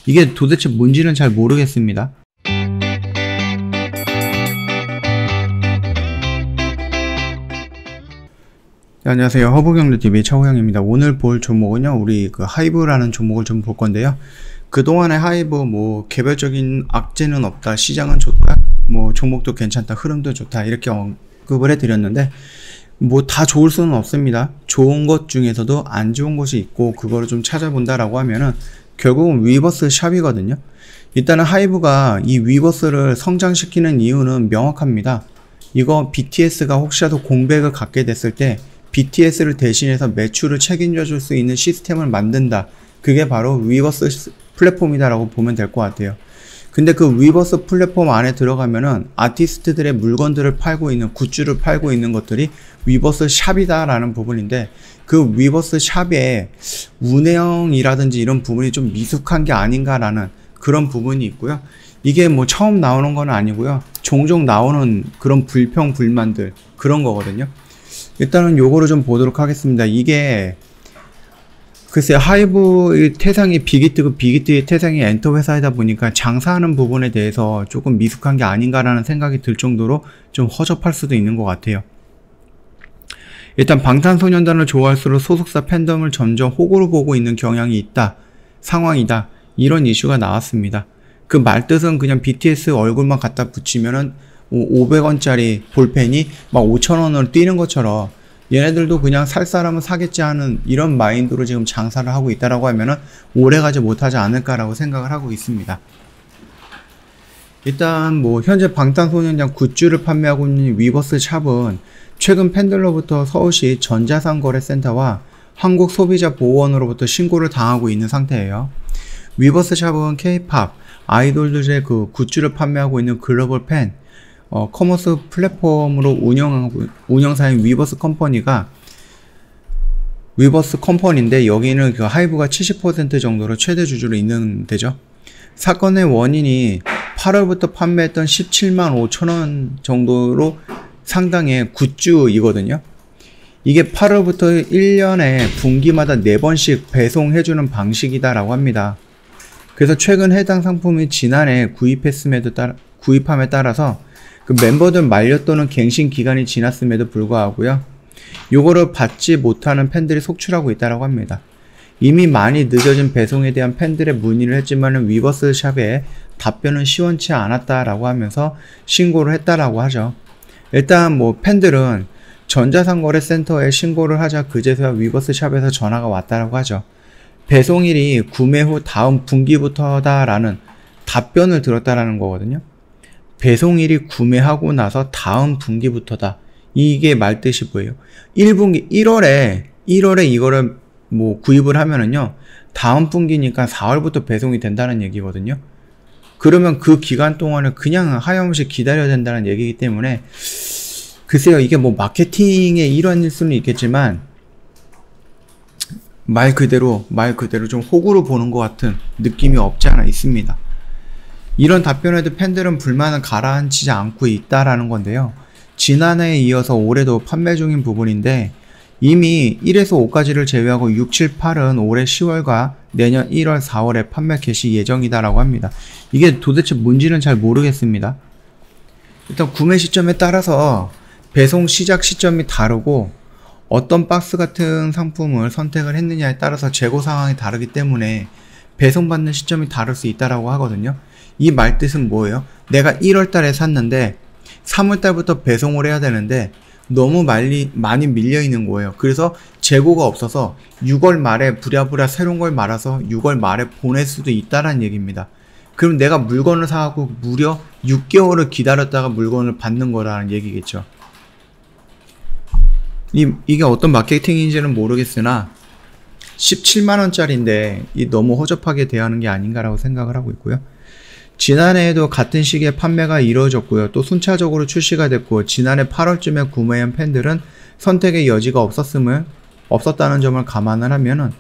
이게 도대체 뭔지는 잘 모르겠습니다. 네, 안녕하세요. 허브경제TV 차호영입니다. 오늘 볼 종목은요, 우리 하이브라는 종목을 좀 볼 건데요. 그동안의 하이브 개별적인 악재는 없다, 시장은 좋다, 종목도 괜찮다, 흐름도 좋다, 이렇게 언급을 해드렸는데, 다 좋을 수는 없습니다. 좋은 것 중에서도 안 좋은 것이 있고, 그거를 좀 찾아본다라고 하면은, 결국은 위버스 샵이거든요. 일단은 하이브가 이 위버스를 성장시키는 이유는 명확합니다. 이거 BTS가 혹시라도 공백을 갖게 됐을 때, BTS를 대신해서 매출을 책임져 줄 수 있는 시스템을 만든다. 그게 바로 위버스 플랫폼이다 라고 보면 될 것 같아요. 근데 그 위버스 플랫폼 안에 들어가면은 아티스트들의 물건들을 팔고 있는, 굿즈를 팔고 있는 것들이 위버스 샵이다 라는 부분인데, 그 위버스 샵의 운영이라든지 이런 부분이 좀 미숙한 게 아닌가 라는 그런 부분이 있고요. 이게 처음 나오는 건 아니고요. 종종 나오는 그런 불평, 불만들, 그런 거거든요. 일단은 요거를 좀 보도록 하겠습니다. 이게 글쎄 하이브의 태상이 빅히트고 빅히트의 태상이 엔터 회사이다 보니까 장사하는 부분에 대해서 조금 미숙한 게 아닌가라는 생각이 들 정도로 좀 허접할 수도 있는 것 같아요. 일단 방탄소년단을 좋아할수록 소속사 팬덤을 점점 호구로 보고 있는 경향이 있다, 상황이다, 이런 이슈가 나왔습니다. 그 말뜻은 그냥 BTS 얼굴만 갖다 붙이면은 500원짜리 볼펜이 막 5,000원으로 뛰는 것처럼 얘네들도 그냥 살 사람은 사겠지 하는 이런 마인드로 지금 장사를 하고 있다라고 하면은 오래가지 못하지 않을까라고 생각을 하고 있습니다. 일단 현재 방탄소년단 굿즈를 판매하고 있는 위버스 샵은 최근 팬들로부터 서울시 전자상거래센터와 한국소비자보호원으로부터 신고를 당하고 있는 상태예요. 위버스 샵은 K-팝 아이돌들의 그 굿즈를 판매하고 있는 글로벌 팬 커머스 플랫폼으로 운영사인 위버스 컴퍼니인데, 여기는 그 하이브가 70% 정도로 최대 주주로 있는 데죠. 사건의 원인이 8월부터 판매했던 17만 5천원 정도로 상당의 굿즈이거든요. 이게 8월부터 1년에 분기마다 4번씩 배송해주는 방식이다라고 합니다. 그래서 최근 해당 상품이 지난해 구입함에 따라서 그 멤버들 만료 또는 갱신 기간이 지났음에도 불구하고요, 요거를 받지 못하는 팬들이 속출하고 있다고 합니다. 이미 많이 늦어진 배송에 대한 팬들의 문의를 했지만 위버스 샵의 답변은 시원치 않았다라고 하면서 신고를 했다라고 하죠. 일단 팬들은 전자상거래센터에 신고를 하자 그제서야 위버스 샵에서 전화가 왔다라고 하죠. 배송일이 구매 후 다음 분기부터다라는 답변을 들었다라는 거거든요. 배송일이 구매하고 나서 다음 분기부터다. 이게 말뜻이 뭐예요? 1분기 1월에 이거를 구입을 하면은요, 다음 분기니까 4월부터 배송이 된다는 얘기거든요. 그러면 그 기간 동안을 그냥 하염없이 기다려야 된다는 얘기이기 때문에, 글쎄요, 이게 마케팅의 일환일 수는 있겠지만 말 그대로 좀 호구로 보는 것 같은 느낌이 없지 않아 있습니다. 이런 답변에도 팬들은 불만을 가라앉히지 않고 있다라는 건데요. 지난해에 이어서 올해도 판매 중인 부분인데, 이미 1에서 5까지를 제외하고 6, 7, 8은 올해 10월과 내년 1월, 4월에 판매 개시 예정이다라고 합니다. 이게 도대체 뭔지는 잘 모르겠습니다. 일단 구매 시점에 따라서 배송 시작 시점이 다르고, 어떤 박스 같은 상품을 선택을 했느냐에 따라서 재고 상황이 다르기 때문에 배송받는 시점이 다를 수 있다라고 하거든요. 이 말뜻은 뭐예요? 내가 1월 달에 샀는데 3월 달부터 배송을 해야 되는데 너무 많이 밀려 있는 거예요. 그래서 재고가 없어서 6월 말에 부랴부랴 새로운 걸 말아서 6월 말에 보낼 수도 있다라는 얘기입니다. 그럼 내가 물건을 사고 무려 6개월을 기다렸다가 물건을 받는 거라는 얘기겠죠. 이게 어떤 마케팅인지는 모르겠으나 17만원짜리인데 너무 허접하게 대하는 게 아닌가라고 생각을 하고 있고요. 지난해에도 같은 시기에 판매가 이루어졌고요. 또 순차적으로 출시가 됐고, 지난해 8월쯤에 구매한 팬들은 선택의 여지가 없었다는 점을 감안을 하면은,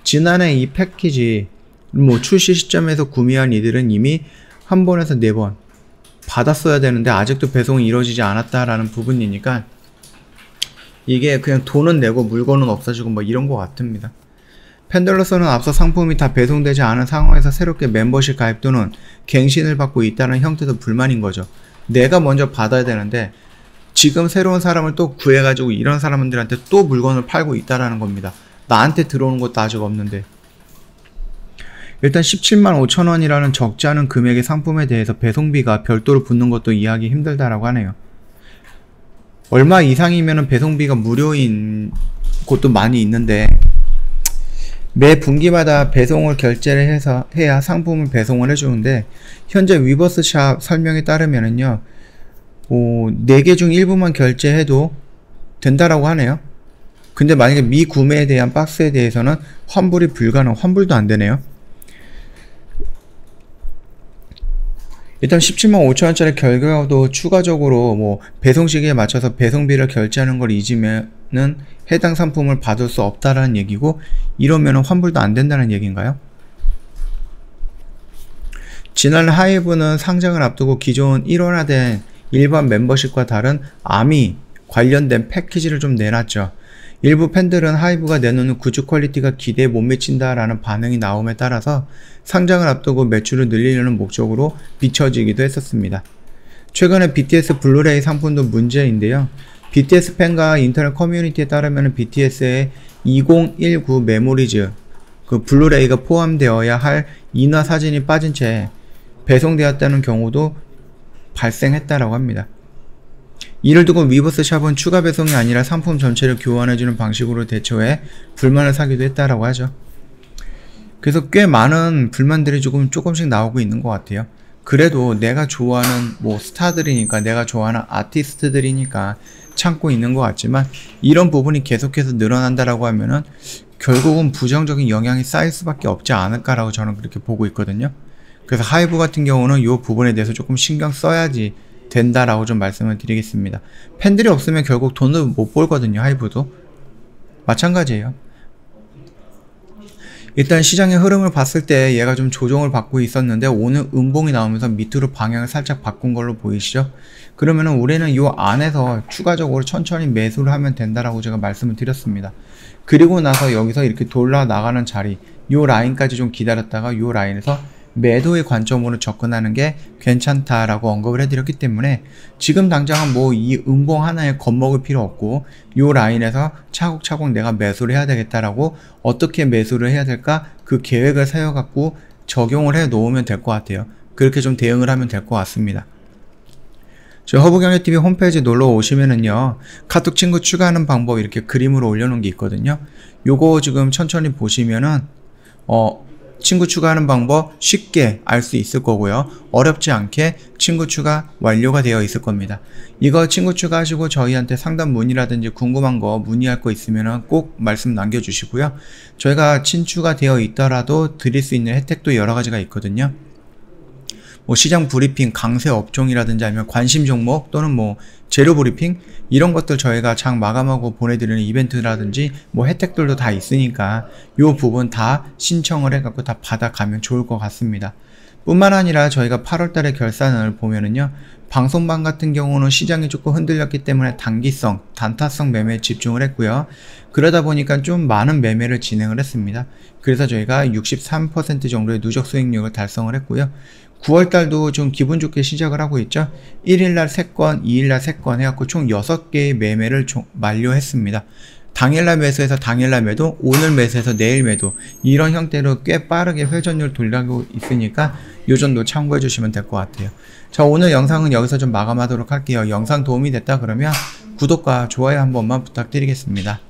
지난해 이 패키지 출시 시점에서 구매한 이들은 이미 한 번에서 4번 받았어야 되는데 아직도 배송이 이루어지지 않았다라는 부분이니까, 이게 그냥 돈은 내고 물건은 없어지고 이런 것 같습니다. 팬들로서는 앞서 상품이 다 배송되지 않은 상황에서 새롭게 멤버십 가입 또는 갱신을 받고 있다는 형태도 불만인 거죠. 내가 먼저 받아야 되는데 지금 새로운 사람을 또 구해가지고 이런 사람들한테 또 물건을 팔고 있다라는 겁니다. 나한테 들어오는 것도 아직 없는데. 일단 17만 5천 원이라는 적지 않은 금액의 상품에 대해서 배송비가 별도로 붙는 것도 이해하기 힘들다라고 하네요. 얼마 이상이면 배송비가 무료인 곳도 많이 있는데 매 분기마다 배송을 결제를 해서 해야 상품을 배송을 해주는데 현재 위버스샵 설명에 따르면은요 4개 중 일부만 결제해도 된다라고 하네요. 근데 만약에 미구매에 대한 박스에 대해서는 환불이 불가능, 환불도 안 되네요. 일단 17만 5천원짜리 결과도 추가적으로 뭐 배송 시기에 맞춰서 배송비를 결제하는 걸 잊으면은 해당 상품을 받을 수 없다라는 얘기고, 이러면은 환불도 안 된다는 얘기인가요? 지난 하이브는 상장을 앞두고 기존 일원화된 일반 멤버십과 다른 아미 관련된 패키지를 좀 내놨죠. 일부 팬들은 하이브가 내놓는 굿즈 퀄리티가 기대에 못 미친다라는 반응이 나옴에 따라서 상장을 앞두고 매출을 늘리려는 목적으로 비춰지기도 했었습니다. 최근에 BTS 블루레이 상품도 문제인데요. BTS 팬과 인터넷 커뮤니티에 따르면 BTS의 2019 메모리즈 그 블루레이가 포함되어야 할 인화 사진이 빠진 채 배송되었다는 경우도 발생했다라고 합니다. 이를 두고 위버스샵은 추가 배송이 아니라 상품 전체를 교환해주는 방식으로 대처해 불만을 사기도 했다라고 하죠. 그래서 꽤 많은 불만들이 조금씩 나오고 있는 것 같아요. 그래도 내가 좋아하는 뭐 스타들이니까, 내가 좋아하는 아티스트들이니까 참고 있는 것 같지만, 이런 부분이 계속해서 늘어난다라고 하면은 결국은 부정적인 영향이 쌓일 수밖에 없지 않을까라고 저는 그렇게 보고 있거든요. 그래서 하이브 같은 경우는 이 부분에 대해서 조금 신경 써야지 된다라고 좀 말씀을 드리겠습니다. 팬들이 없으면 결국 돈을 못 벌거든요. 하이브도 마찬가지예요. 일단 시장의 흐름을 봤을 때 얘가 좀 조정을 받고 있었는데 오늘 음봉이 나오면서 밑으로 방향을 살짝 바꾼 걸로 보이시죠? 그러면은 올해는 이 안에서 추가적으로 천천히 매수를 하면 된다라고 제가 말씀을 드렸습니다. 그리고 나서 여기서 이렇게 돌아 나가는 자리, 이 라인까지 좀 기다렸다가 이 라인에서 매도의 관점으로 접근하는 게 괜찮다라고 언급을 해드렸기 때문에 지금 당장은 뭐 이 음봉 하나에 겁먹을 필요 없고 이 라인에서 차곡차곡 내가 매수를 해야 되겠다라고, 어떻게 매수를 해야 될까 그 계획을 세워갖고 적용을 해 놓으면 될 것 같아요. 그렇게 좀 대응을 하면 될 것 같습니다. 저희 허브경제TV 홈페이지 놀러 오시면은요, 카톡 친구 추가하는 방법 이렇게 그림으로 올려놓은 게 있거든요. 요거 지금 천천히 보시면은 친구 추가하는 방법 쉽게 알 수 있을 거고요. 어렵지 않게 친구 추가 완료가 되어 있을 겁니다. 이거 친구 추가하시고 저희한테 상담 문의라든지 궁금한 거 문의할 거 있으면 꼭 말씀 남겨주시고요. 저희가 친추가 되어 있더라도 드릴 수 있는 혜택도 여러 가지가 있거든요. 뭐 시장 브리핑, 강세 업종이라든지 아니면 관심 종목 또는 뭐 재료 브리핑, 이런 것들 저희가 장 마감하고 보내드리는 이벤트라든지 뭐 혜택들도 다 있으니까 요 부분 다 신청을 해갖고 다 받아가면 좋을 것 같습니다. 뿐만 아니라 저희가 8월달에 결산을 보면은요, 방송반 같은 경우는 시장이 조금 흔들렸기 때문에 단기성, 단타성 매매에 집중을 했고요. 그러다 보니까 좀 많은 매매를 진행을 했습니다. 그래서 저희가 63% 정도의 누적 수익률을 달성을 했고요. 9월달도 좀 기분 좋게 시작을 하고 있죠. 1일날 3건, 2일날 3건 해갖고 총 6개의 매매를 만료했습니다. 당일날 매수해서 당일날 매도, 오늘 매수해서 내일 매도, 이런 형태로 꽤 빠르게 회전율 돌리고 있으니까 요 정도 참고해 주시면 될 것 같아요. 자, 오늘 영상은 여기서 좀 마감하도록 할게요. 영상 도움이 됐다 그러면 구독과 좋아요 한 번만 부탁드리겠습니다.